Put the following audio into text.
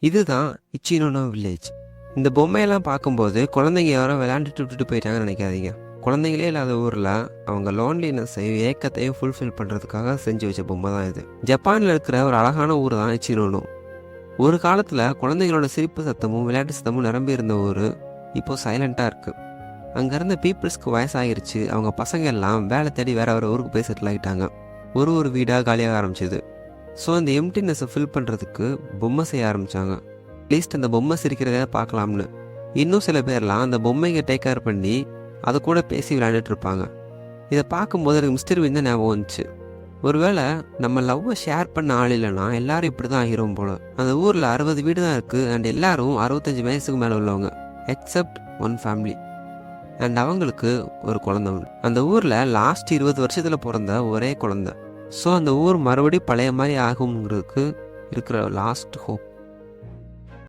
இதுதான் இச்சினோனோ வில்லேஜ். இந்த பொம்மையெல்லாம் பார்க்கும்போது குழந்தைங்க யாரோ விளையாண்டுட்டு விட்டுட்டு போயிட்டாங்கன்னு நினைக்காதீங்க. குழந்தைங்களே இல்லாத ஊரில் அவங்க லோன்லினஸையும் ஏக்கத்தையும் ஃபுல்ஃபில் பண்ணுறதுக்காக செஞ்சு வச்ச பொம்மை தான் இது. ஜப்பானில் இருக்கிற ஒரு அழகான ஊர் தான் இச்சினோனோ. ஒரு காலத்தில் குழந்தைங்களோட சிரிப்பு சத்தமும் விளையாட்டு சத்தமும் நிரம்பி இருந்த ஊர் இப்போ சைலண்ட்டாக இருக்குது. அங்கே இருந்த பீப்புள்ஸ்க்கு வயசாகிருச்சு. அவங்க பசங்க எல்லாம் வேலை தேடி வேற ஒரு ஊருக்கு போய் செட்டில் ஆகிட்டாங்க. ஒரு வீடாக காலியாக ஆரம்பிச்சிது. ஸோ அந்த எம்டினஸை ஃபில் பண்ணுறதுக்கு பொம்மை செய்ய ஆரம்பித்தாங்க. அட்லீஸ்ட் அந்த பொம்மை சிரிக்கிறத பார்க்கலாம்னு. இன்னும் சில பேர்லாம் அந்த பொம்மைங்க டேக் கேர் பண்ணி அதை கூட பேசி விளையாண்டுட்டு இருப்பாங்க. இதை பார்க்கும்போது எனக்கு மிஸ்டர் வின் தான் ஞாபகம் வந்துச்சு. ஒருவேளை நம்ம லவ்வை ஷேர் பண்ண ஆள் இல்லைன்னா எல்லாரும் இப்படி தான் ஆகிரும் போல. அந்த ஊரில் 60 வீடு தான் இருக்குது. அண்ட் எல்லாரும் 65 வயசுக்கு மேலே உள்ளவங்க, எக்ஸப்ட் ஒன் ஃபேமிலி. அண்ட் அவங்களுக்கு ஒரு குழந்தை உண்டு. அந்த ஊரில் லாஸ்ட் 20 வருஷத்தில் பிறந்த ஒரே குழந்தை. ஸோ அந்த ஊர் மறுபடியும் பழைய மாதிரி ஆகுங்கிறதுக்கு இருக்கிற லாஸ்ட் ஹோப்.